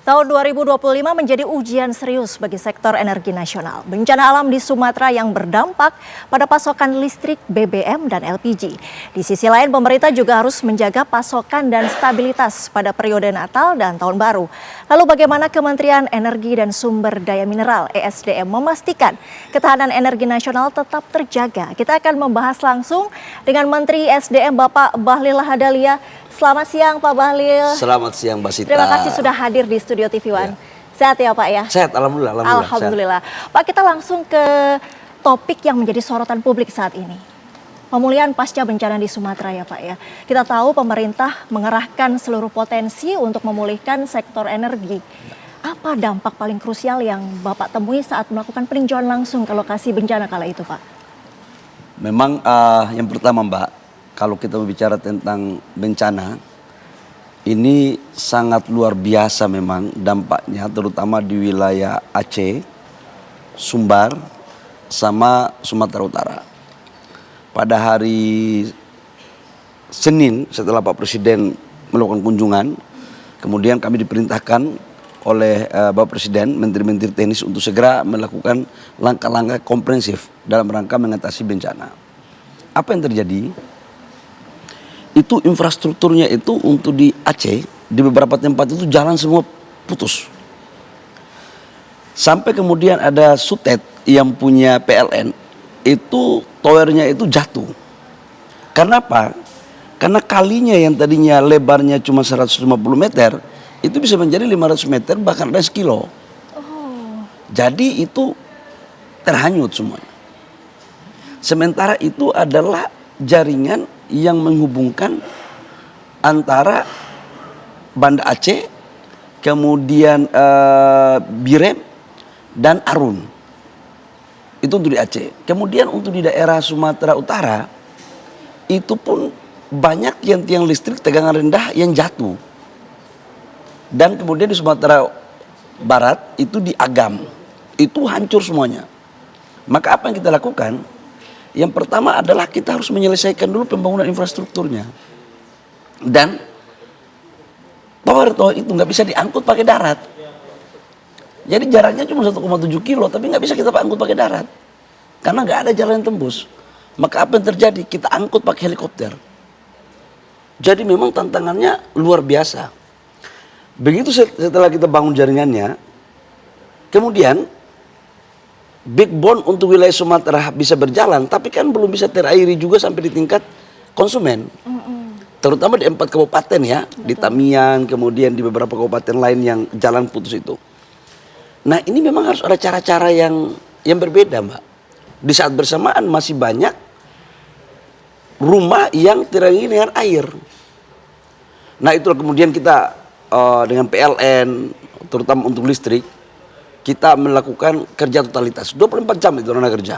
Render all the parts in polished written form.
Tahun 2025 menjadi ujian serius bagi sektor energi nasional. Bencana alam di Sumatera yang berdampak pada pasokan listrik, BBM, dan LPG. Di sisi lain, pemerintah juga harus menjaga pasokan dan stabilitas pada periode Natal dan Tahun Baru. Lalu bagaimana Kementerian Energi dan Sumber Daya Mineral (ESDM) memastikan ketahanan energi nasional tetap terjaga? Kita akan membahas langsung dengan Menteri ESDM Bapak Bahlil Lahadalia. Selamat siang Pak Bahlil. Selamat siang Mbak Sita. Terima kasih sudah hadir di Studio TV One. Sehat ya Pak ya? Sehat, alhamdulillah. Alhamdulillah. Pak, kita langsung ke topik yang menjadi sorotan publik saat ini. Pemulihan pasca bencana di Sumatera ya Pak ya. Kita tahu pemerintah mengerahkan seluruh potensi untuk memulihkan sektor energi. Apa dampak paling krusial yang Bapak temui saat melakukan peninjauan langsung ke lokasi bencana kala itu Pak? Memang yang pertama Mbak, kalau kita berbicara tentang bencana, ini sangat luar biasa memang dampaknya, terutama di wilayah Aceh, Sumbar, sama Sumatera Utara. Pada hari Senin setelah Pak Presiden melakukan kunjungan, kemudian kami diperintahkan oleh Bapak Presiden, menteri-menteri teknis untuk segera melakukan langkah-langkah komprehensif dalam rangka mengatasi bencana. Apa yang terjadi? Itu infrastrukturnya itu untuk di Aceh, di beberapa tempat itu jalan semua putus. Sampai kemudian ada Sutet yang punya PLN, itu towernya itu jatuh. Karena apa? Karena kalinya yang tadinya lebarnya cuma 150 meter, itu bisa menjadi 500 meter bahkan ada sekilo. Jadi itu terhanyut semuanya. Sementara itu adalah jaringan yang menghubungkan antara Banda Aceh, kemudian Birem dan Arun. Itu untuk di Aceh. Kemudian untuk di daerah Sumatera Utara, itu pun banyak tiang-tiang listrik tegangan rendah yang jatuh. Dan kemudian di Sumatera Barat, itu di Agam. Itu hancur semuanya. Maka apa yang kita lakukan? Yang pertama adalah kita harus menyelesaikan dulu pembangunan infrastrukturnya. Dan power tower itu nggak bisa diangkut pakai darat. Jadi jaraknya cuma 1,7 kilo, tapi nggak bisa kita angkut pakai darat. Karena nggak ada jalan yang tembus. Maka apa yang terjadi? Kita angkut pakai helikopter. Jadi memang tantangannya luar biasa. Begitu setelah kita bangun jaringannya, kemudian backbone untuk wilayah Sumatera bisa berjalan, tapi kan belum bisa terairi juga sampai di tingkat konsumen. Terutama di 4 kabupaten ya, betul. Di Tamiang, kemudian di beberapa kabupaten lain yang jalan putus itu. Nah ini memang harus ada cara-cara yang berbeda Mbak. Di saat bersamaan masih banyak rumah yang terairi dengan air. Nah itulah kemudian kita dengan PLN, terutama untuk listrik, kita melakukan kerja totalitas 24 jam itu karena kerja.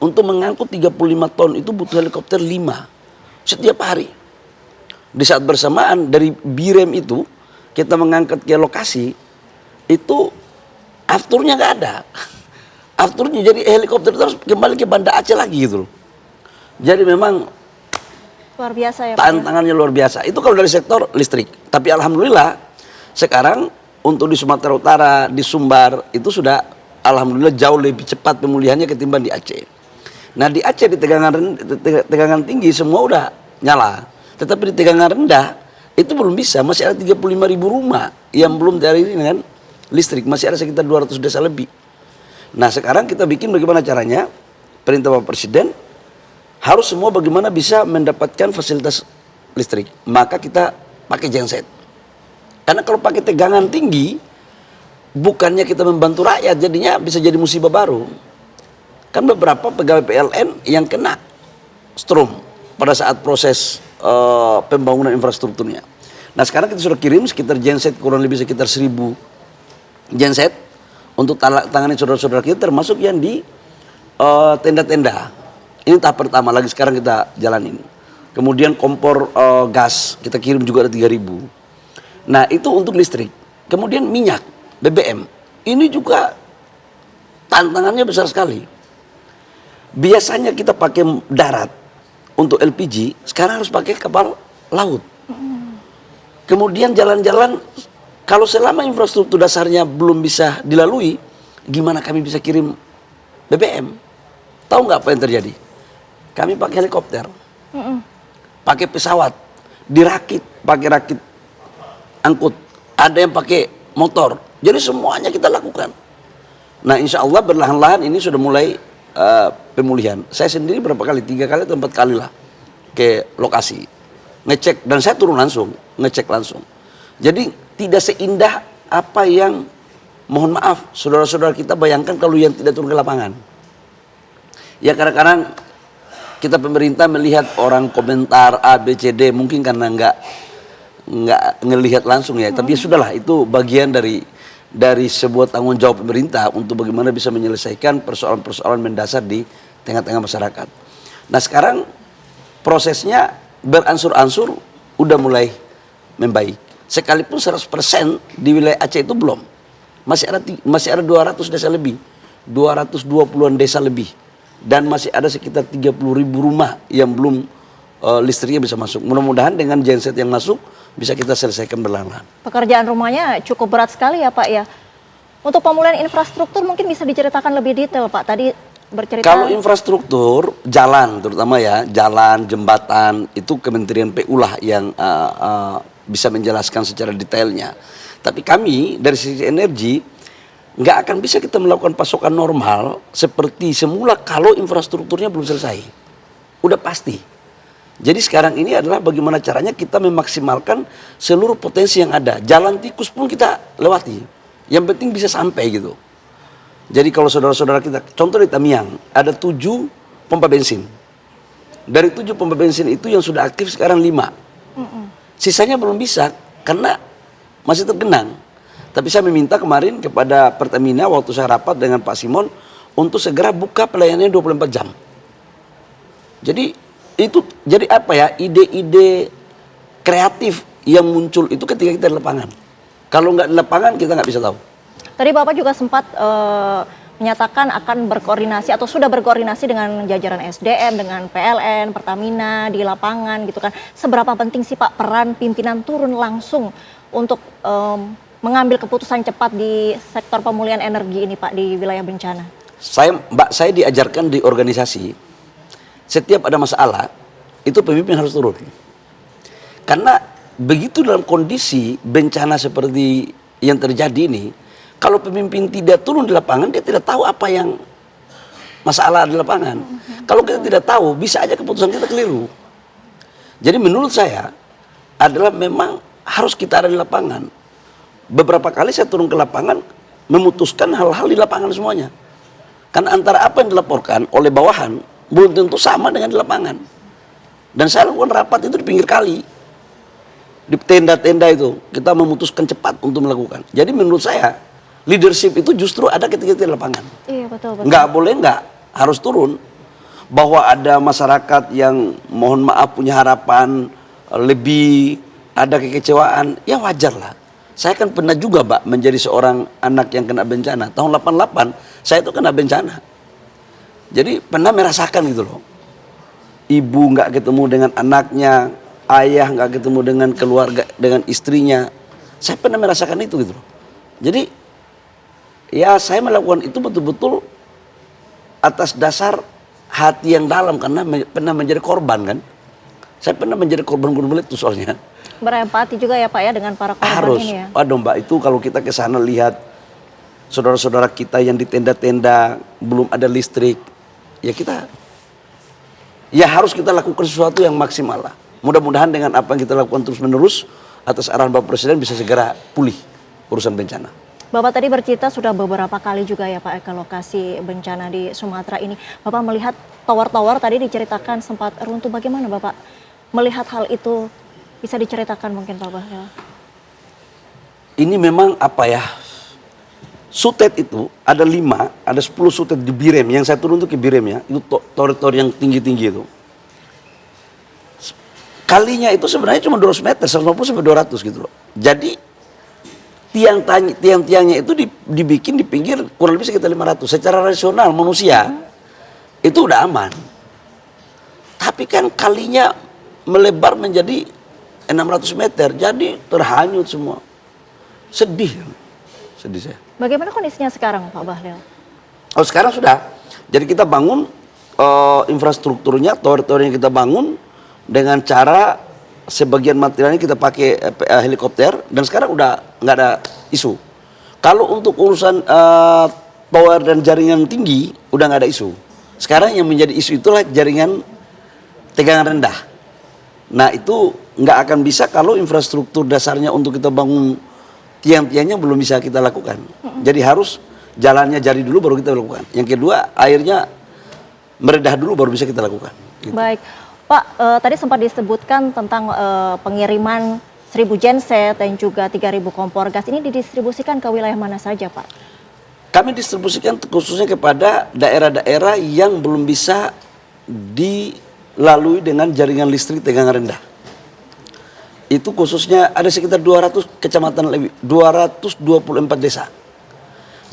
Untuk mengangkut 35 ton itu butuh helikopter 5 setiap hari. Di saat bersamaan dari Birem itu kita mengangkat ke lokasi, itu afturnya nggak ada. Afturnya jadi helikopter terus kembali ke Banda Aceh lagi gitu loh. Jadi memang luar biasa ya Pak. Tantangannya luar biasa. Itu kalau dari sektor listrik. Tapi alhamdulillah sekarang untuk di Sumatera Utara, di Sumbar, itu sudah alhamdulillah jauh lebih cepat pemulihannya ketimbang di Aceh. Nah di Aceh di tegangan tinggi semua udah nyala. Tetapi di tegangan rendah, itu belum bisa. Masih ada 35.000 rumah yang belum terairi dengan listrik. Masih ada sekitar 200 desa lebih. Nah sekarang kita bikin bagaimana caranya, perintah Bapak Presiden, harus semua bagaimana bisa mendapatkan fasilitas listrik. Maka kita pakai genset. Karena kalau pakai tegangan tinggi, bukannya kita membantu rakyat, jadinya bisa jadi musibah baru. Kan beberapa pegawai PLN yang kena strom pada saat proses pembangunan infrastrukturnya. Nah sekarang kita sudah kirim sekitar genset kurang lebih sekitar 1.000 genset untuk tangani saudara-saudara kita, termasuk yang di tenda-tenda. Ini tahap pertama, lagi sekarang kita jalanin. Kemudian kompor gas kita kirim juga ada 3.000. Nah itu untuk listrik. Kemudian minyak, BBM. Ini juga tantangannya besar sekali. Biasanya kita pakai darat untuk LPG, sekarang harus pakai kapal laut. Kemudian jalan-jalan Kalau selama infrastruktur dasarnya belum bisa dilalui, gimana kami bisa kirim BBM? Tahu nggak apa yang terjadi? Kami pakai helikopter, pakai pesawat, dirakit, pakai rakit angkut, ada yang pakai motor. Jadi semuanya kita lakukan. Nah, insya Allah berlahan-lahan ini sudah mulai pemulihan. Saya sendiri berapa kali? 3 kali atau 4 kali lah ke lokasi, ngecek, dan saya turun langsung, ngecek langsung. Jadi tidak seindah apa yang, mohon maaf, saudara-saudara kita bayangkan kalau yang tidak turun ke lapangan. Ya kadang-kadang kita pemerintah melihat orang komentar A, B, C, D, mungkin karena nggak ngelihat langsung ya. Tapi ya sudahlah, itu bagian dari sebuah tanggung jawab pemerintah untuk bagaimana bisa menyelesaikan persoalan-persoalan mendasar di tengah-tengah masyarakat. Nah sekarang prosesnya beransur-ansur udah mulai membaik. Sekalipun 100% di wilayah Aceh itu belum. Masih ada 200 desa lebih. 220-an desa lebih. Dan masih ada sekitar 30.000 rumah yang belum listriknya bisa masuk. Mudah-mudahan dengan genset yang masuk bisa kita selesaikan berlahan-lahan. Pekerjaan rumahnya cukup berat sekali ya Pak ya. Untuk pemulihan infrastruktur mungkin bisa diceritakan lebih detail Pak. Tadi bercerita. Kalau infrastruktur, jalan terutama ya, jalan, jembatan, itu Kementerian PU lah yang bisa menjelaskan secara detailnya. Tapi kami dari sisi energi, nggak akan bisa kita melakukan pasokan normal seperti semula kalau infrastrukturnya belum selesai. Udah pasti. Jadi sekarang ini adalah bagaimana caranya kita memaksimalkan seluruh potensi yang ada. Jalan tikus pun kita lewati. Yang penting bisa sampai gitu. Jadi kalau saudara-saudara kita, contoh di Tamiang, ada 7 pompa bensin. Dari 7 pompa bensin itu yang sudah aktif sekarang 5. Sisanya belum bisa karena masih tergenang. Tapi saya meminta kemarin kepada Pertamina waktu saya rapat dengan Pak Simon untuk segera buka pelayanannya 24 jam. Jadi itu jadi apa ya, ide-ide kreatif yang muncul itu ketika kita di lapangan. Kalau nggak di lapangan kita nggak bisa tahu. Tadi Bapak juga sempat menyatakan akan berkoordinasi atau sudah berkoordinasi dengan jajaran SDM, dengan PLN, Pertamina di lapangan gitu kan. Seberapa penting sih Pak peran pimpinan turun langsung untuk mengambil keputusan cepat di sektor pemulihan energi ini Pak di wilayah bencana? Saya diajarkan di organisasi, setiap ada masalah itu pemimpin harus turun. Karena begitu dalam kondisi bencana seperti yang terjadi ini, kalau pemimpin tidak turun di lapangan, dia tidak tahu apa yang masalah di lapangan. Kalau kita tidak tahu, bisa aja keputusan kita keliru. Jadi menurut saya adalah memang harus kita ada di lapangan. Beberapa kali saya turun ke lapangan, memutuskan hal-hal di lapangan semuanya. Karena antara apa yang dilaporkan oleh bawahan, belum tentu sama dengan di lapangan. Dan saya lakukan rapat itu di pinggir kali. Di tenda-tenda itu, kita memutuskan cepat untuk melakukan. Jadi menurut saya, leadership itu justru ada ketika di lapangan. Iya betul. Nggak boleh nggak, harus turun. Bahwa ada masyarakat yang mohon maaf punya harapan lebih, ada kekecewaan, ya wajar lah. Saya kan pernah juga Pak menjadi seorang anak yang kena bencana. Tahun 88 saya itu kena bencana. Jadi pernah merasakan gitu loh. Ibu nggak ketemu dengan anaknya, ayah nggak ketemu dengan keluarga, dengan istrinya. Saya pernah merasakan itu gitu loh. Jadi ya saya melakukan itu betul-betul atas dasar hati yang dalam karena pernah menjadi korban kan. Saya pernah menjadi korban gunung meletus soalnya. Berempati juga ya Pak ya dengan para korban Harus. ini ya. Waduh Mbak, itu kalau kita ke sana lihat saudara-saudara kita yang di tenda-tenda belum ada listrik, ya kita ya harus kita lakukan sesuatu yang maksimal lah. Mudah-mudahan dengan apa yang kita lakukan terus-menerus atas arahan Bapak Presiden bisa segera pulih urusan bencana. Bapak tadi bercerita sudah beberapa kali juga ya Pak ke lokasi bencana di Sumatera ini. Bapak melihat tower-tower tadi diceritakan sempat runtuh. Bagaimana Bapak melihat hal itu? Bisa diceritakan mungkin Pak Bahlil? Ini memang apa ya, sutet itu ada 5, ada 10 sutet di Birem. Yang saya turun itu ke Birem ya, itu tower-tower yang tinggi-tinggi itu. Kalinya itu sebenarnya cuma 200 meter, 150 sampai 200 gitu loh. Jadi tiang-tiangnya itu dibikin di pinggir kurang lebih sekitar 500. Secara rasional manusia itu udah aman. Tapi kan kalinya melebar menjadi 600 meter, jadi terhanyut semua. Sedih, sedih saya. Bagaimana kondisinya sekarang Pak Bahlil? Oh sekarang sudah. Jadi kita bangun infrastrukturnya, tower-tower yang kita bangun dengan cara sebagian materialnya kita pakai helikopter dan sekarang udah nggak ada isu. Kalau untuk urusan tower dan jaringan tinggi udah nggak ada isu. Sekarang yang menjadi isu itulah jaringan tegangan rendah. Nah itu nggak akan bisa kalau infrastruktur dasarnya untuk kita bangun tiang-tiangnya belum bisa kita lakukan. Jadi harus jalannya jadi dulu baru kita lakukan. Yang kedua airnya meredah dulu baru bisa kita lakukan. Gitu. Baik, Pak, tadi sempat disebutkan tentang pengiriman 1.000 genset dan juga 3.000 kompor gas. Ini didistribusikan ke wilayah mana saja, Pak? Kami distribusikan khususnya kepada daerah-daerah yang belum bisa dilalui dengan jaringan listrik tegangan rendah. Itu khususnya ada sekitar 200 kecamatan lebih, 224 desa.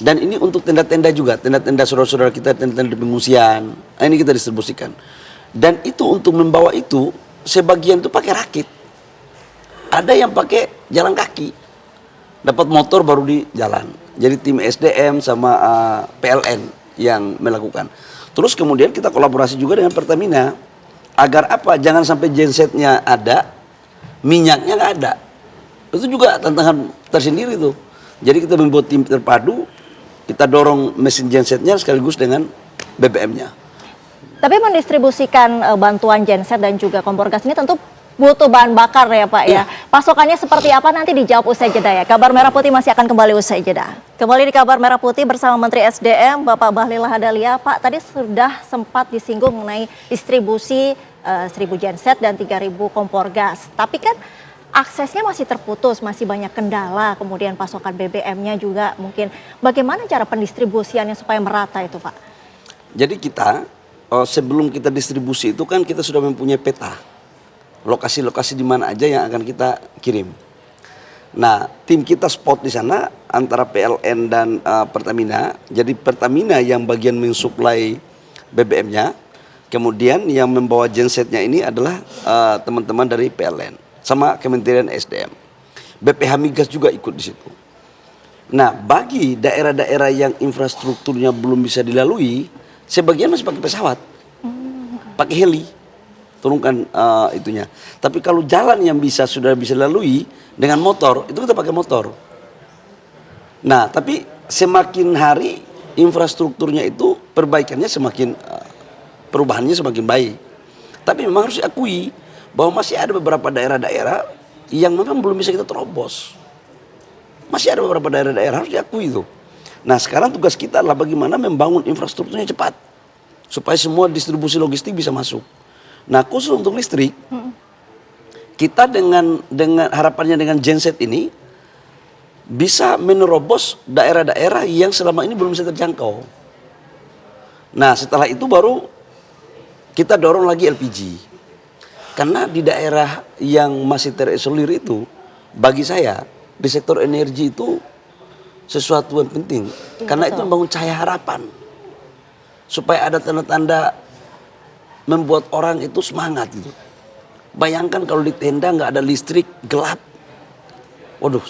Dan ini untuk tenda-tenda juga, tenda-tenda saudara-saudara kita, tenda-tenda pengungsian. Nah, ini kita distribusikan. Dan itu untuk membawa itu, sebagian itu pakai rakit. Ada yang pakai jalan kaki. Dapat motor baru di jalan. Jadi tim SDM sama PLN yang melakukan. Terus kemudian kita kolaborasi juga dengan Pertamina. Agar apa? Jangan sampai gensetnya ada, minyaknya nggak ada. Itu juga tantangan tersendiri tuh. Jadi kita membuat tim terpadu. Kita dorong mesin gensetnya sekaligus dengan BBM-nya. Tapi mendistribusikan bantuan genset dan juga kompor gas ini tentu butuh bahan bakar ya Pak ya. Pasokannya seperti apa nanti dijawab usai jeda ya. Kabar Merah Putih masih akan kembali usai jeda. Kembali di Kabar Merah Putih bersama Menteri SDM Bapak Bahlil Lahadalia. Pak, tadi sudah sempat disinggung mengenai distribusi 1.000 genset dan 3.000 kompor gas. Tapi kan aksesnya masih terputus, masih banyak kendala, kemudian pasokan BBM-nya juga mungkin. Bagaimana cara pendistribusiannya supaya merata itu Pak? Jadi kita sebelum kita distribusi itu kan kita sudah mempunyai peta. Lokasi-lokasi di mana aja yang akan kita kirim. Nah, tim kita spot di sana antara PLN dan Pertamina. Jadi Pertamina yang bagian mensuplai BBM-nya. Kemudian yang membawa gensetnya ini adalah teman-teman dari PLN. Sama Kementerian SDM. BPH Migas juga ikut di situ. Nah, bagi daerah-daerah yang infrastrukturnya belum bisa dilalui, sebagian masih pakai pesawat, pakai heli, turunkan itunya. Tapi kalau jalan yang sudah bisa dilalui dengan motor, itu kita pakai motor. Nah, tapi semakin hari infrastrukturnya itu perbaikannya semakin perubahannya semakin baik. Tapi memang harus diakui bahwa masih ada beberapa daerah-daerah yang memang belum bisa kita terobos. Masih ada beberapa daerah-daerah harus diakui itu. Nah sekarang tugas kita adalah bagaimana membangun infrastrukturnya cepat. Supaya semua distribusi logistik bisa masuk. Nah khusus untuk listrik, kita dengan harapannya dengan genset ini, bisa menerobos daerah-daerah yang selama ini belum bisa terjangkau. Nah setelah itu baru kita dorong lagi LPG. Karena di daerah yang masih terisolir itu, bagi saya di sektor energi itu sesuatu yang penting. Karena itu membangun cahaya harapan. Supaya ada tanda-tanda membuat orang itu semangat gitu. Bayangkan kalau di tenda nggak ada listrik, gelap. Waduh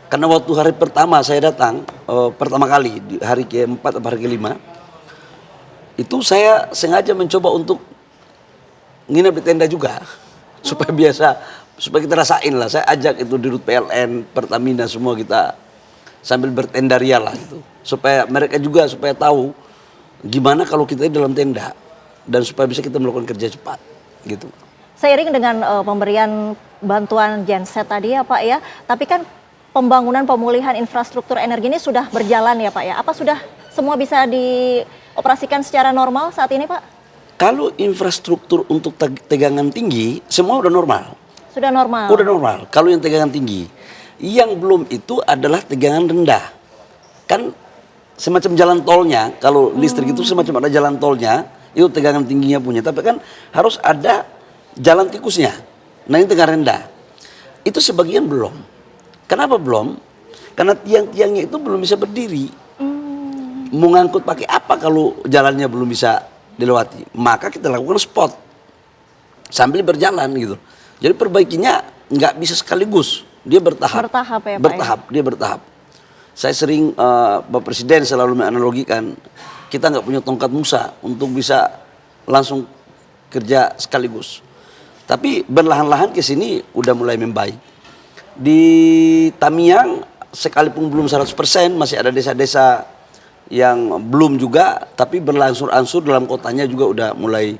karena waktu hari pertama saya datang, pertama kali, di hari ke-4 atau hari ke-5, itu saya sengaja mencoba untuk nginep di tenda juga supaya kita rasain lah. Saya ajak itu dirut PLN, Pertamina semua kita sambil bertendaria lah gitu. Supaya mereka juga supaya tahu gimana kalau kita di dalam tenda dan supaya bisa kita melakukan kerja cepat gitu. Seiring dengan pemberian bantuan genset tadi ya Pak ya, tapi kan pembangunan pemulihan infrastruktur energi ini sudah berjalan ya Pak ya. Apa sudah semua bisa dioperasikan secara normal saat ini Pak? Kalau infrastruktur untuk tegangan tinggi, semua udah normal. Sudah normal? Udah normal, kalau yang tegangan tinggi. Yang belum itu adalah tegangan rendah. Kan semacam jalan tolnya, kalau listrik itu semacam ada jalan tolnya, itu tegangan tingginya punya. Tapi kan harus ada jalan tikusnya. Nah ini tegangan rendah. Itu sebagian belum. Kenapa belum? Karena tiang-tiangnya itu belum bisa berdiri. Mau ngangkut pakai apa kalau jalannya belum bisa dilewati, maka kita lakukan spot sambil berjalan gitu. Jadi perbaikinya nggak bisa sekaligus dia bertahap. Bertahap ya Pak? Bertahap, dia bertahap. Saya sering, Bapak Presiden selalu menganalogikan, kita nggak punya tongkat Musa untuk bisa langsung kerja sekaligus. Tapi berlahan-lahan ke sini udah mulai membaik. Di Tamiang sekalipun belum 100%, masih ada desa-desa yang belum juga, tapi berlangsung-angsur dalam kotanya juga udah mulai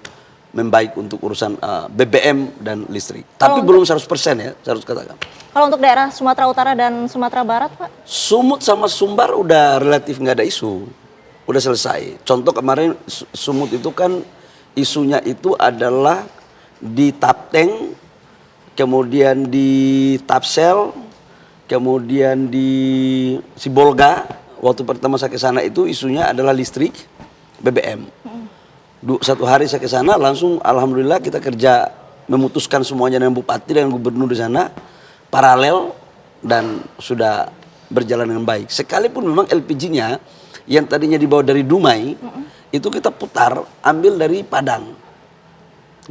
membaik untuk urusan BBM dan listrik. Tapi belum 100% ya, saya harus katakan. Kalau untuk daerah Sumatera Utara dan Sumatera Barat, Pak? Sumut sama Sumbar udah relatif nggak ada isu, udah selesai. Contoh kemarin Sumut itu kan isunya itu adalah di Tapteng, kemudian di Tapsel, kemudian di Sibolga. Waktu pertama saya ke sana itu isunya adalah listrik BBM. Satu hari saya ke sana langsung alhamdulillah kita kerja memutuskan semuanya dengan bupati dan gubernur di sana paralel dan sudah berjalan dengan baik. Sekalipun memang LPG-nya yang tadinya dibawa dari Dumai itu kita putar ambil dari Padang.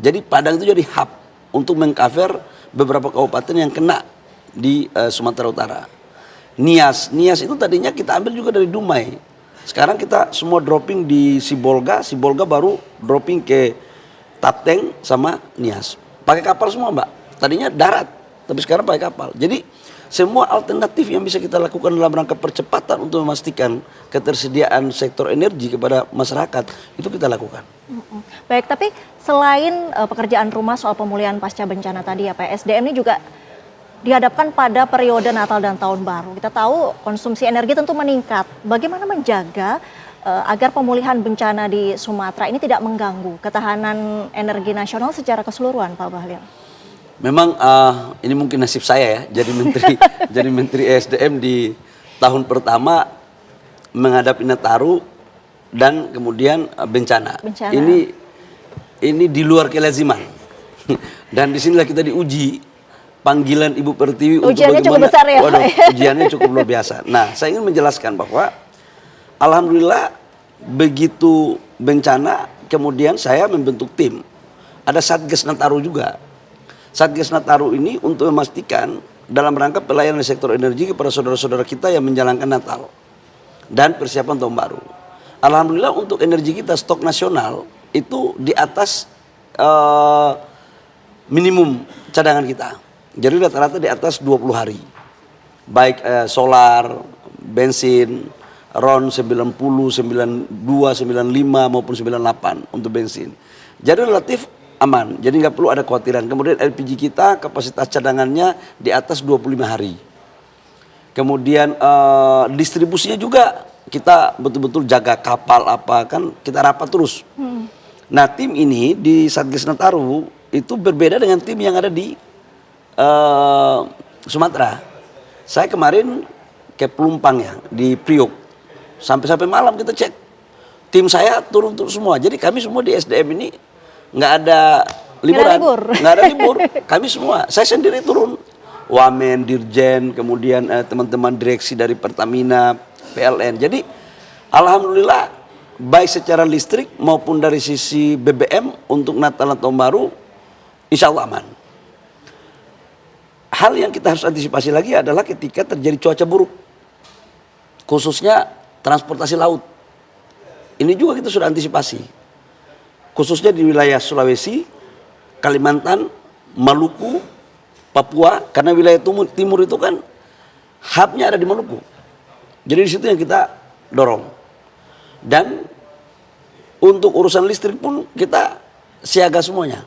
Jadi Padang itu jadi hub untuk mengcover beberapa kabupaten yang kena di Sumatera Utara. Nias itu tadinya kita ambil juga dari Dumai. Sekarang kita semua dropping di Sibolga baru dropping ke Tapteng sama Nias. Pakai kapal semua Mbak. Tadinya darat, tapi sekarang pakai kapal. Jadi semua alternatif yang bisa kita lakukan dalam rangka percepatan untuk memastikan ketersediaan sektor energi kepada masyarakat itu kita lakukan. Baik, tapi selain pekerjaan rumah soal pemulihan pasca bencana tadi ya Pak, SDM ini juga dihadapkan pada periode Natal dan Tahun Baru. Kita tahu konsumsi energi tentu meningkat. Bagaimana menjaga agar pemulihan bencana di Sumatera ini tidak mengganggu ketahanan energi nasional secara keseluruhan, Pak Bahlil? Memang ini mungkin nasib saya ya, jadi menteri ESDM di tahun pertama menghadapi Nataru dan kemudian bencana. Ini di luar kelaziman. Dan disinilah kita diuji panggilan Ibu Pertiwi untuk ujiannya cukup besar ya, waduh, ujiannya cukup luar biasa. Nah, saya ingin menjelaskan bahwa alhamdulillah begitu bencana kemudian saya membentuk tim. Ada Satgas Nataru juga. Satgas Nataru ini untuk memastikan dalam rangka pelayanan sektor energi kepada saudara-saudara kita yang menjalankan Natal dan persiapan Tahun Baru. Alhamdulillah untuk energi kita stok nasional itu di atas minimum cadangan kita. Jadi rata-rata di atas 20 hari. Baik solar, bensin, RON 90, 92, 95 maupun 98 untuk bensin. Jadi relatif aman, jadi nggak perlu ada kekhawatiran. Kemudian LPG kita kapasitas cadangannya di atas 25 hari. Kemudian distribusinya juga kita betul-betul jaga kapal apa kan kita rapat terus. Nah tim ini di Satgas Nataru itu berbeda dengan tim yang ada di Sumatera. Saya kemarin ke Pelumpang ya di Priok, sampai malam kita cek. Tim saya turun semua. Jadi kami semua di SDM ini nggak ada liburan, nggak ada libur. Kami semua, saya sendiri turun. Wamen, Dirjen, kemudian teman-teman direksi dari Pertamina, PLN. Jadi alhamdulillah baik secara listrik maupun dari sisi BBM untuk Natal dan Tahun Baru, insya Allah aman. Hal yang kita harus antisipasi lagi adalah ketika terjadi cuaca buruk, khususnya transportasi laut. Ini juga kita sudah antisipasi, khususnya di wilayah Sulawesi, Kalimantan, Maluku, Papua, karena wilayah timur itu kan hubnya ada di Maluku. Jadi di situ yang kita dorong. Dan untuk urusan listrik pun kita siaga semuanya.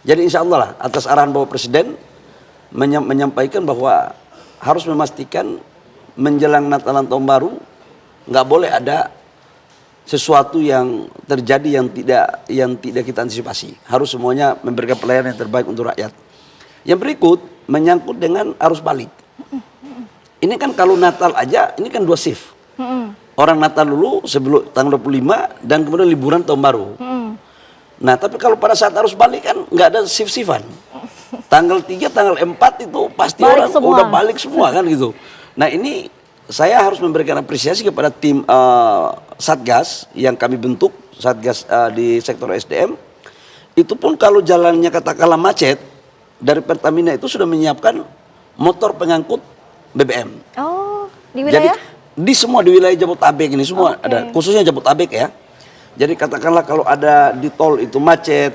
Jadi insya Allah lah atas arahan Bapak Presiden menyampaikan bahwa harus memastikan menjelang Natal dan Tahun Baru nggak boleh ada sesuatu yang terjadi yang tidak kita antisipasi. Harus semuanya memberikan pelayanan yang terbaik untuk rakyat. Yang berikut menyangkut dengan arus balik. Ini kan kalau Natal aja ini kan 2 shift. Orang Natal dulu sebelum tanggal 25 dan kemudian liburan Tahun Baru. Nah tapi kalau pada saat arus balik kan nggak ada shift-shiftan. Tanggal 3, tanggal 4 itu pasti balik orang semua. Udah balik semua kan gitu. Nah ini saya harus memberikan apresiasi kepada tim Satgas yang kami bentuk, Satgas di sektor SDM. Itu pun kalau jalannya katakanlah macet, dari Pertamina itu sudah menyiapkan motor pengangkut BBM. Oh, di Jadi wilayah? di semua di wilayah Jabodetabek ini semua ada, khususnya Jabodetabek ya. Jadi katakanlah kalau ada di tol itu macet,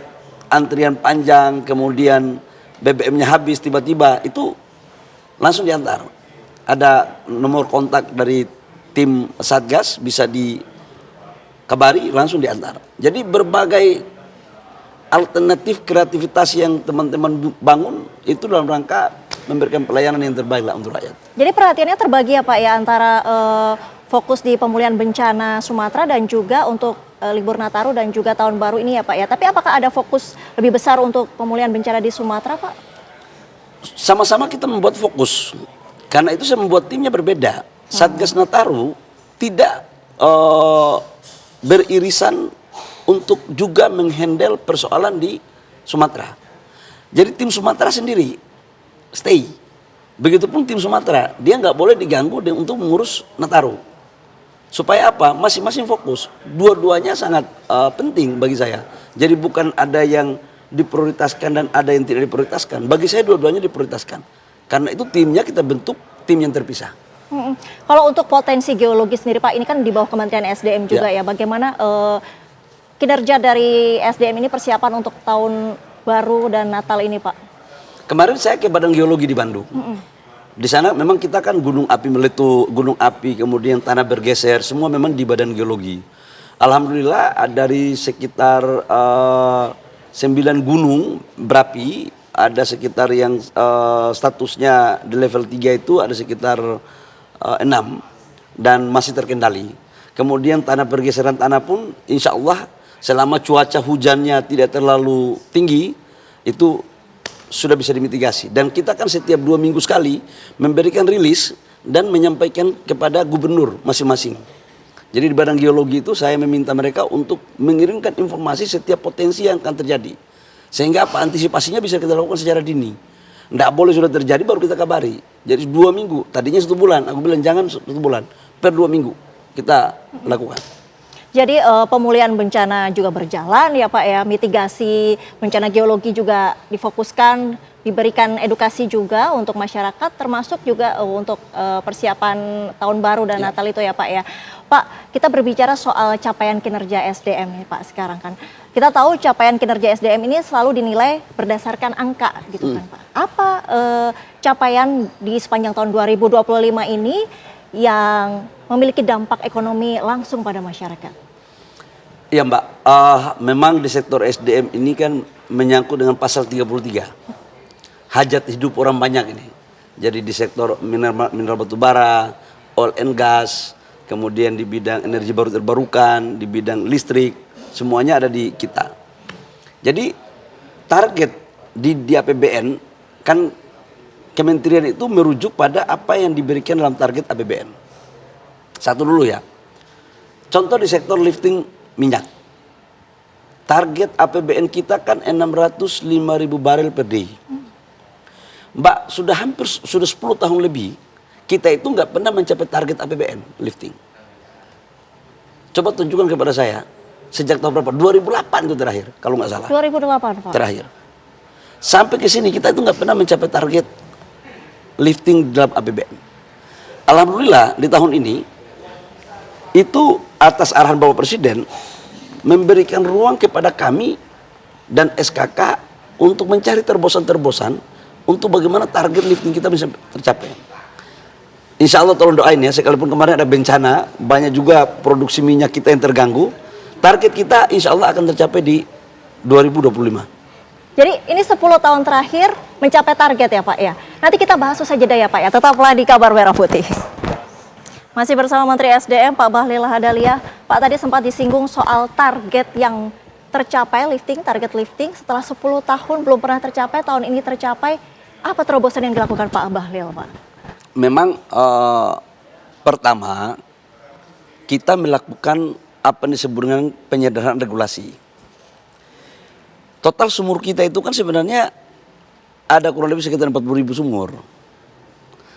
antrian panjang, kemudian BBM-nya habis tiba-tiba, itu langsung diantar. Ada nomor kontak dari tim Satgas, bisa dikabari, langsung diantar. Jadi berbagai alternatif kreativitas yang teman-teman bangun itu dalam rangka memberikan pelayanan yang terbaik lah untuk rakyat. Jadi perhatiannya terbagi ya Pak ya antara fokus di pemulihan bencana Sumatera dan juga untuk libur Nataru dan juga Tahun Baru ini ya Pak ya. Tapi apakah ada fokus lebih besar untuk pemulihan bencana di Sumatera Pak? Sama-sama kita membuat fokus. Karena itu saya membuat timnya berbeda. Satgas Nataru tidak beririsan untuk juga menghandle persoalan di Sumatera. Jadi tim Sumatera sendiri stay. Begitupun tim Sumatera, dia nggak boleh diganggu untuk mengurus Nataru. Supaya apa? Masing-masing fokus. Dua-duanya sangat penting bagi saya. Jadi bukan ada yang diprioritaskan dan ada yang tidak diprioritaskan. Bagi saya dua-duanya diprioritaskan. Karena itu timnya kita bentuk tim yang terpisah. Kalau untuk potensi geologi sendiri Pak, ini kan di bawah Kementerian SDM juga ya. Bagaimana kinerja dari SDM ini persiapan untuk Tahun Baru dan Natal ini Pak? Kemarin saya ke Badan Geologi di Bandung. Di sana memang kita kan gunung api meletus, gunung api, kemudian tanah bergeser, semua memang di Badan Geologi. Alhamdulillah dari sekitar 9 gunung berapi, ada sekitar yang statusnya di level 3 itu ada sekitar 6 dan masih terkendali. Kemudian tanah pergeseran tanah pun insya Allah selama cuaca hujannya tidak terlalu tinggi itu sudah bisa dimitigasi. Dan kita kan setiap 2 minggu sekali memberikan rilis dan menyampaikan kepada gubernur masing-masing. Jadi di Badan Geologi itu saya meminta mereka untuk mengirimkan informasi setiap potensi yang akan terjadi. Sehingga apa antisipasinya bisa kita lakukan secara dini. Tidak boleh sudah terjadi baru kita kabari. Jadi 2 minggu, tadinya 1 bulan. Aku bilang jangan 1 bulan, per 2 minggu kita lakukan. Jadi pemulihan bencana juga berjalan ya Pak ya, mitigasi bencana geologi juga difokuskan, diberikan edukasi juga untuk masyarakat, termasuk juga untuk persiapan Tahun Baru dan Natal itu ya Pak ya. Pak, kita berbicara soal capaian kinerja SDM nih Pak sekarang kan. Kita tahu capaian kinerja SDM ini selalu dinilai berdasarkan angka gitu kan Pak. Apa capaian di sepanjang tahun 2025 ini yang memiliki dampak ekonomi langsung pada masyarakat? Ya Mbak, memang di sektor SDM ini kan menyangkut dengan pasal 33. Hajat hidup orang banyak ini. Jadi di sektor mineral batu bara, oil and gas, kemudian di bidang energi baru terbarukan, di bidang listrik, semuanya ada di kita. Jadi target di APBN kan kementerian itu merujuk pada apa yang diberikan dalam target APBN. Satu dulu ya. Contoh di sektor lifting minyak. Target APBN kita kan 605.000 barel per day. Mbak, sudah 10 tahun lebih kita itu nggak pernah mencapai target APBN lifting. Coba tunjukkan kepada saya sejak tahun berapa? 2008 itu terakhir kalau nggak salah. 2008 Pak. Terakhir. Sampai ke sini kita itu nggak pernah mencapai target lifting dalam APBN. Alhamdulillah di tahun ini itu atas arahan Bapak Presiden memberikan ruang kepada kami dan SKK untuk mencari terobosan-terobosan untuk bagaimana target lifting kita bisa tercapai. Insya Allah tolong doain ya, sekalipun kemarin ada bencana, banyak juga produksi minyak kita yang terganggu, target kita insya Allah akan tercapai di 2025. Jadi ini 10 tahun terakhir mencapai target ya Pak ya. Nanti kita bahas usai jeda ya Pak ya, tetaplah di Kabar Merah Putih. Masih bersama Menteri SDM Pak Bahlil Lahadalia. Pak tadi sempat disinggung soal target yang tercapai target lifting setelah 10 tahun belum pernah tercapai, tahun ini tercapai. Apa terobosan yang dilakukan Pak Bahlil Pak? Memang pertama kita melakukan apa yang disebut dengan penyederhanaan regulasi. Total sumur kita itu kan sebenarnya ada kurang lebih sekitar 40.000 sumur.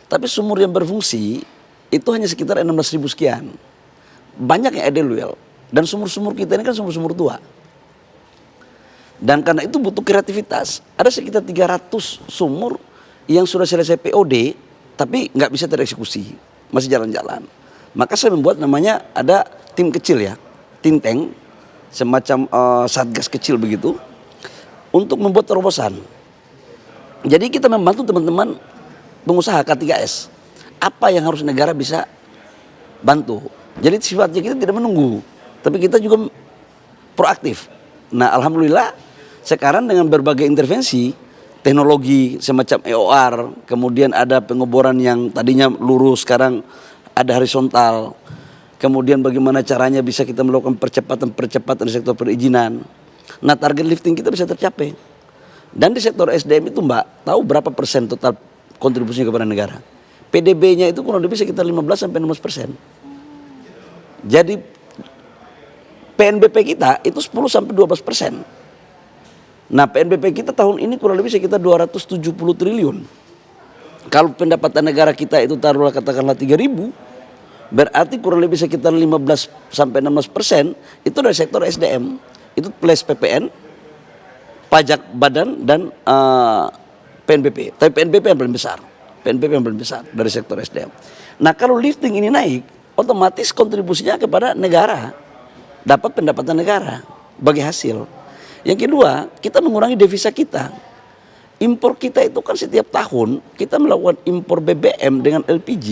Tapi sumur yang berfungsi itu hanya sekitar 16.000 sekian. Banyak yang ideal well. Dan sumur-sumur kita ini kan sumur-sumur tua. Dan karena itu butuh kreativitas. Ada sekitar 300 sumur yang sudah selesai POD tapi nggak bisa tereksekusi, masih jalan-jalan. Maka saya membuat namanya ada tim kecil ya, think tank, semacam satgas kecil begitu, untuk membuat terobosan. Jadi kita membantu teman-teman pengusaha K3S. Apa yang harus negara bisa bantu. Jadi sifatnya kita tidak menunggu, tapi kita juga proaktif. Nah, alhamdulillah sekarang dengan berbagai intervensi, teknologi semacam EOR, kemudian ada pengeboran yang tadinya lurus, sekarang ada horizontal. Kemudian bagaimana caranya bisa kita melakukan percepatan di sektor perizinan. Nah, target lifting kita bisa tercapai. Dan di sektor SDM itu Mbak, tahu berapa persen total kontribusinya kepada negara? PDB-nya itu kurang lebih sekitar 15-16%. Jadi PNBP kita itu 10-12%. Nah, PNBP kita tahun ini kurang lebih sekitar 270 triliun. Kalau pendapatan negara kita itu taruhlah katakanlah 3.000, berarti kurang lebih sekitar 15-16% itu dari sektor SDM. Itu plus PPN, pajak badan, dan PNBP. Tapi PNBP yang paling besar. PNBP yang paling besar dari sektor SDM. Nah, kalau lifting ini naik, otomatis kontribusinya kepada negara. Dapat pendapatan negara bagi hasil. Yang kedua, kita mengurangi devisa kita. Impor kita itu kan setiap tahun kita melakukan impor BBM dengan LPG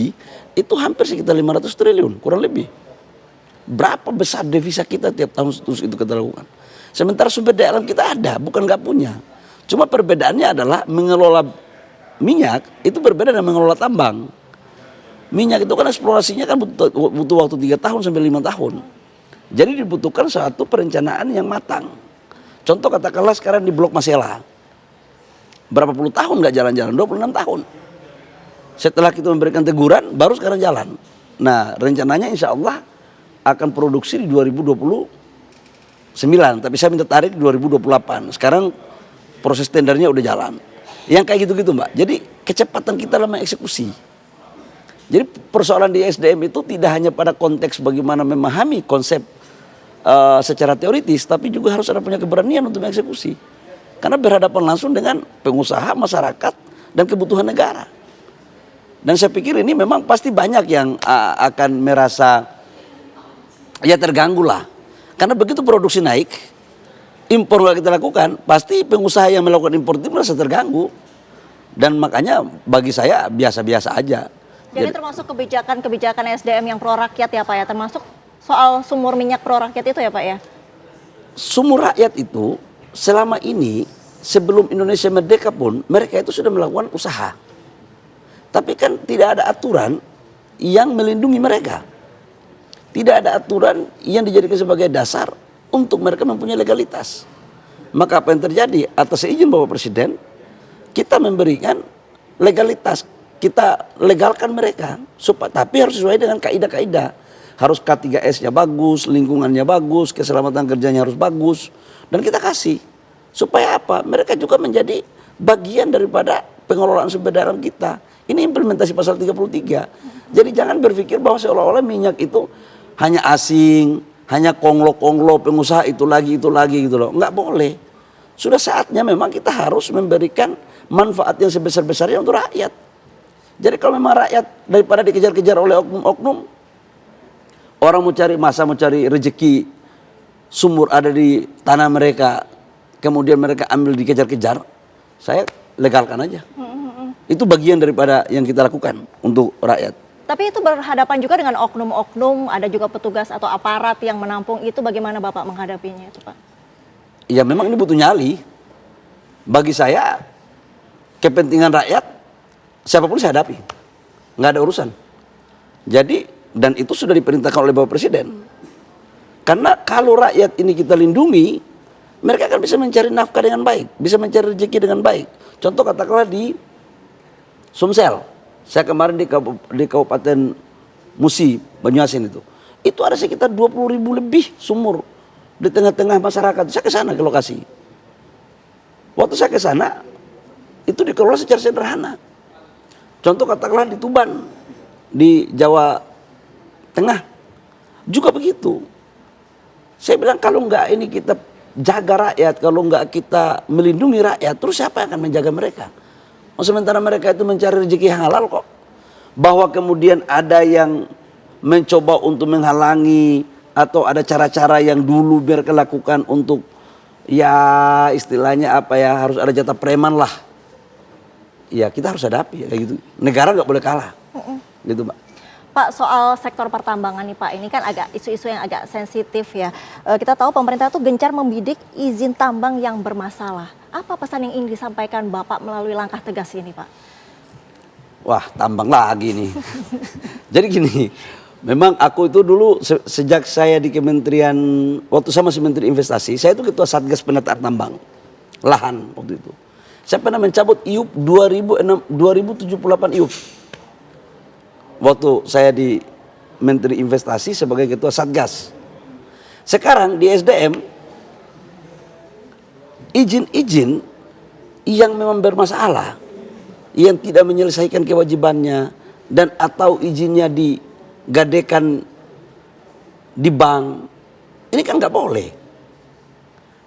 itu hampir sekitar 500 triliun, kurang lebih. Berapa besar devisa kita tiap tahun terus itu kita lakukan. Sementara sumber daya alam kita ada, bukan nggak punya. Cuma perbedaannya adalah mengelola minyak itu berbeda dengan mengelola tambang. Minyak itu kan eksplorasinya kan butuh waktu 3 tahun sampai 5 tahun. Jadi dibutuhkan satu perencanaan yang matang. Contoh katakanlah sekarang di Blok Masela. Berapa puluh tahun nggak jalan-jalan? 26 tahun. Setelah kita memberikan teguran, baru sekarang jalan. Nah, rencananya insya Allah akan produksi di 2029. Tapi saya minta tarik di 2028. Sekarang proses tendernya udah jalan. Yang kayak gitu-gitu Mbak. Jadi kecepatan kita dalam eksekusi. Jadi persoalan di SDM itu tidak hanya pada konteks bagaimana memahami konsep secara teoritis, tapi juga harus ada punya keberanian untuk mengeksekusi. Karena berhadapan langsung dengan pengusaha, masyarakat, dan kebutuhan negara. Dan saya pikir ini memang pasti banyak yang akan merasa ya terganggu lah. Karena begitu produksi naik, impor nggak kita lakukan, pasti pengusaha yang melakukan impor itu merasa terganggu. Dan makanya bagi saya biasa-biasa aja. Jadi termasuk kebijakan SDM yang pro rakyat ya Pak ya, termasuk soal sumur minyak pro rakyat itu ya Pak ya? Sumur rakyat itu selama ini sebelum Indonesia merdeka pun mereka itu sudah melakukan usaha. Tapi kan tidak ada aturan yang melindungi mereka. Tidak ada aturan yang dijadikan sebagai dasar untuk mereka mempunyai legalitas. Maka apa yang terjadi? Atas izin Bapak Presiden, kita memberikan legalitas. Kita legalkan mereka, tapi harus sesuai dengan kaidah-kaidah. Harus K3S-nya bagus, lingkungannya bagus, keselamatan kerjanya harus bagus. Dan kita kasih. Supaya apa? Mereka juga menjadi bagian daripada pengelolaan sumber daya alam kita. Ini implementasi pasal 33. Jadi jangan berpikir bahwa seolah-olah minyak itu hanya asing, hanya konglo-konglo pengusaha itu lagi gitu loh. Enggak boleh. Sudah saatnya memang kita harus memberikan manfaat yang sebesar-besarnya untuk rakyat. Jadi kalau memang rakyat daripada dikejar-kejar oleh oknum-oknum, orang mau cari rezeki, sumur ada di tanah mereka, kemudian mereka ambil dikejar-kejar, saya legalkan aja. Itu bagian daripada yang kita lakukan untuk rakyat. Tapi itu berhadapan juga dengan oknum-oknum, ada juga petugas atau aparat yang menampung itu, bagaimana Bapak menghadapinya itu Pak? Ya memang ini butuh nyali. Bagi saya, kepentingan rakyat, siapapun saya hadapi. Nggak ada urusan. Jadi, dan itu sudah diperintahkan oleh Bapak Presiden. Karena kalau rakyat ini kita lindungi, mereka akan bisa mencari nafkah dengan baik. Bisa mencari rezeki dengan baik. Contoh katakanlah di Sumsel. Saya kemarin di Kabupaten Musi, Banyuasin itu. Itu ada sekitar 20.000 lebih sumur di tengah-tengah masyarakat. Saya ke sana ke lokasi. Waktu saya ke sana, itu dikelola secara sederhana. Contoh katakanlah di Tuban, di Jawa Tengah, juga begitu. Saya bilang kalau enggak ini kita jaga rakyat, kalau enggak kita melindungi rakyat, terus siapa yang akan menjaga mereka? Sementara mereka itu mencari rezeki yang halal kok. Bahwa kemudian ada yang mencoba untuk menghalangi atau ada cara-cara yang dulu biar lakukan untuk ya istilahnya apa ya, harus ada jatah preman lah. Ya kita harus hadapi ya, kayak gitu. Negara nggak boleh kalah. Gitu, Mbak. Pak, soal sektor pertambangan nih Pak, ini kan agak isu-isu yang agak sensitif ya. Kita tahu pemerintah tuh gencar membidik izin tambang yang bermasalah. Apa pesan yang ingin disampaikan Bapak melalui langkah tegas ini Pak? Wah, tambang lagi nih. Jadi gini, memang aku itu dulu sejak saya di kementerian, waktu saya masih Menteri Investasi, saya itu ketua Satgas Penataan Tambang Lahan waktu itu. Saya pernah mencabut IUP 2078 IUP. Waktu saya di Menteri Investasi sebagai ketua Satgas. Sekarang di SDM, izin-izin yang memang bermasalah, yang tidak menyelesaikan kewajibannya, dan atau izinnya digadekan di bank, ini kan nggak boleh.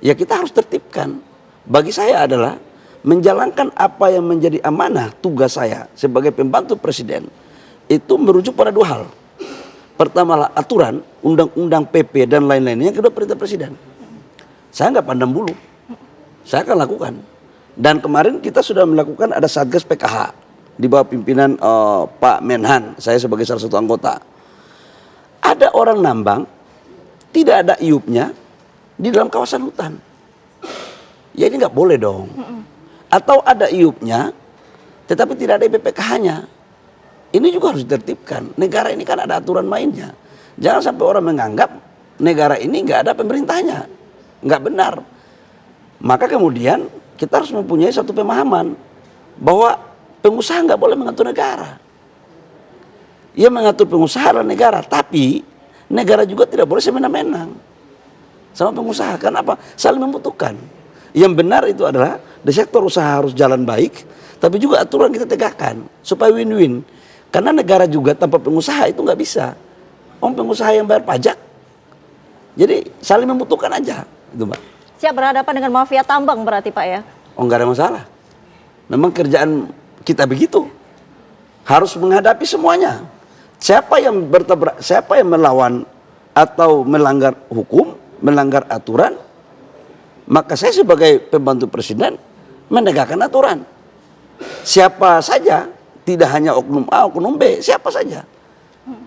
Ya kita harus tertibkan. Bagi saya adalah menjalankan apa yang menjadi amanah tugas saya sebagai pembantu presiden, itu merujuk pada dua hal. Pertama lah aturan, undang-undang PP dan lain-lainnya. Yang kedua perintah presiden. Saya nggak pandang bulu, saya akan lakukan. Dan kemarin kita sudah melakukan ada Satgas PKH di bawah pimpinan Pak Menhan, saya sebagai salah satu anggota. Ada orang nambang tidak ada IUP-nya di dalam kawasan hutan. Ya ini nggak boleh dong. Atau ada IUP-nya tetapi tidak ada IPPKH-nya. Ini juga harus ditertibkan. Negara ini kan ada aturan mainnya. Jangan sampai orang menganggap negara ini nggak ada pemerintahnya. Nggak benar. Maka kemudian kita harus mempunyai satu pemahaman bahwa pengusaha nggak boleh mengatur negara. Ia mengatur pengusaha adalah negara, tapi negara juga tidak boleh semena-mena sama pengusaha. Kenapa? Saling membutuhkan. Yang benar itu adalah di sektor usaha harus jalan baik, tapi juga aturan kita tegakkan supaya win-win. Karena negara juga tanpa pengusaha itu nggak bisa. Pengusaha yang bayar pajak, jadi saling membutuhkan aja, itu Mbak. Siap berhadapan dengan mafia tambang berarti Pak ya? Nggak ada masalah. Memang kerjaan kita begitu, harus menghadapi semuanya. Siapa yang bertabrak, siapa yang melawan atau melanggar hukum, melanggar aturan, maka saya sebagai pembantu presiden menegakkan aturan. Siapa saja, tidak hanya oknum A, oknum B, siapa saja.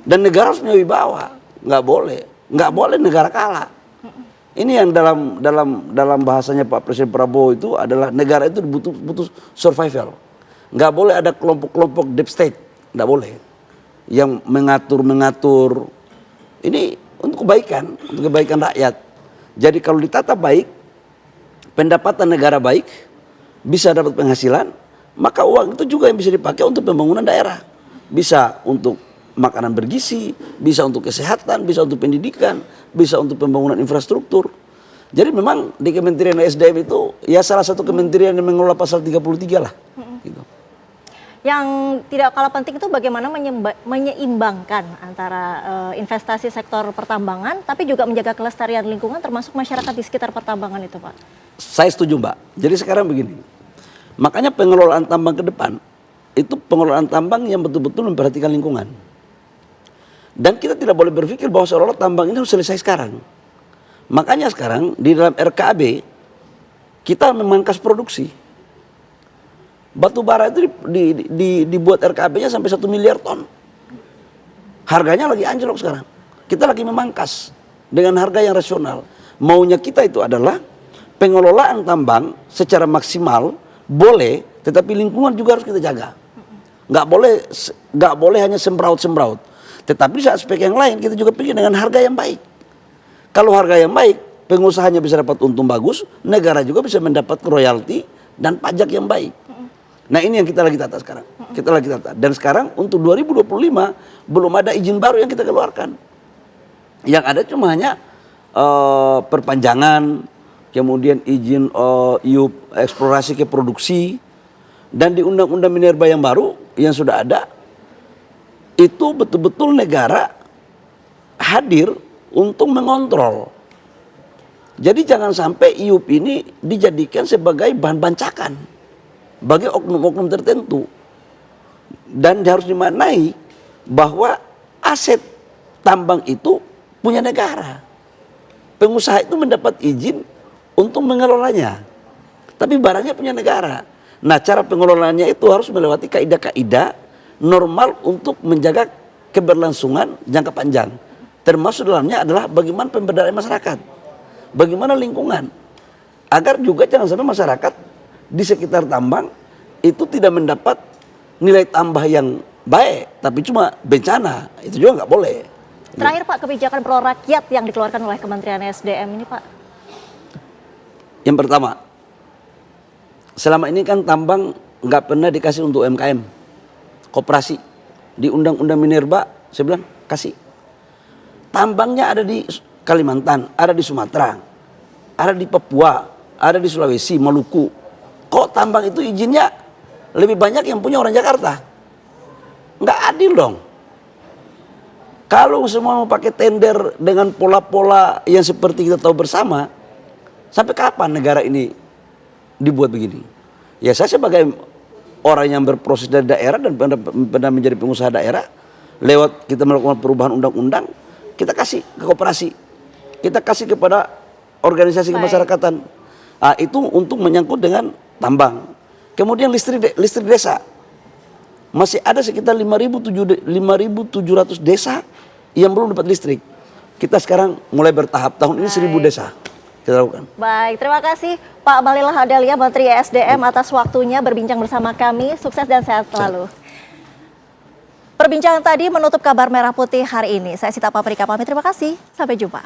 Dan negara harus punya wibawa, nggak boleh negara kalah. Ini yang dalam bahasanya Pak Presiden Prabowo itu adalah negara itu butuh survival. Nggak boleh ada kelompok-kelompok deep state, nggak boleh. Yang mengatur. Ini untuk kebaikan rakyat. Jadi kalau ditata baik, pendapatan negara baik, bisa dapat penghasilan, maka uang itu juga yang bisa dipakai untuk pembangunan daerah. Bisa untuk makanan bergizi, bisa untuk kesehatan, bisa untuk pendidikan, bisa untuk pembangunan infrastruktur. Jadi memang di Kementerian SDM itu ya salah satu kementerian yang mengelola pasal 33 lah. Gitu. Yang tidak kalah penting itu bagaimana menyeimbangkan antara investasi sektor pertambangan tapi juga menjaga kelestarian lingkungan termasuk masyarakat di sekitar pertambangan itu Pak. Saya setuju Mbak. Jadi sekarang begini, makanya pengelolaan tambang ke depan itu pengelolaan tambang yang betul-betul memperhatikan lingkungan. Dan kita tidak boleh berpikir bahwa seolah-olah tambang ini harus selesai sekarang. Makanya sekarang di dalam RKAB kita memangkas produksi. Batu bara itu dibuat RKAB-nya sampai 1 miliar ton. Harganya lagi anjlok sekarang. Kita lagi memangkas dengan harga yang rasional. Maunya kita itu adalah pengelolaan tambang secara maksimal boleh, tetapi lingkungan juga harus kita jaga. Nggak boleh hanya sembraut. Tetapi di aspek yang lain kita juga pikir dengan harga yang baik. Kalau harga yang baik, pengusahanya bisa dapat untung bagus, negara juga bisa mendapat royalti dan pajak yang baik. Nah ini yang kita lagi tata sekarang. Dan sekarang untuk 2025 belum ada izin baru yang kita keluarkan. Yang ada cuma hanya perpanjangan, kemudian izin IUP eksplorasi ke produksi, dan di undang-undang minerba yang baru yang sudah ada, itu betul-betul negara hadir untuk mengontrol. Jadi jangan sampai IUP ini dijadikan sebagai bahan bancakan. bagi oknum-oknum tertentu. Dan harus dimaknai bahwa aset tambang itu punya negara. Pengusaha itu mendapat izin untuk mengelolanya. Tapi barangnya punya negara. Nah, cara pengelolaannya itu harus melewati kaidah-kaidah normal untuk menjaga keberlangsungan jangka panjang. Termasuk dalamnya adalah bagaimana pemberdayaan masyarakat. Bagaimana lingkungan. Agar juga jangan sampai masyarakat di sekitar tambang itu tidak mendapat nilai tambah yang baik. Tapi cuma bencana. Itu juga nggak boleh. Terakhir Pak, kebijakan pro rakyat yang dikeluarkan oleh Kementerian SDM ini Pak. Yang pertama, selama ini kan tambang nggak pernah dikasih untuk UMKM, koperasi. Di Undang-Undang Minerba, saya bilang kasih. Tambangnya ada di Kalimantan, ada di Sumatera, ada di Papua, ada di Sulawesi, Maluku. Kok tambang itu izinnya lebih banyak yang punya orang Jakarta? Nggak adil dong. Kalau semua mau pakai tender dengan pola-pola yang seperti kita tahu bersama, sampai kapan negara ini dibuat begini? Ya saya sebagai orang yang berproses dari daerah dan pernah menjadi pengusaha daerah, lewat kita melakukan perubahan undang-undang, kita kasih ke koperasi, kita kasih kepada organisasi kemasyarakatan. Nah, itu untuk menyangkut dengan tambang. Kemudian listrik desa. Masih ada sekitar 5.700 desa yang belum dapat listrik. Kita sekarang mulai bertahap, tahun ini 1.000 desa kita lakukan. Baik, terima kasih Pak Bahlil Lahadalia, Menteri SDM atas waktunya berbincang bersama kami. Sukses dan sehat selalu. Perbincangan tadi menutup kabar Merah Putih hari ini. Saya Sita Paprika pamit, terima kasih. Sampai jumpa.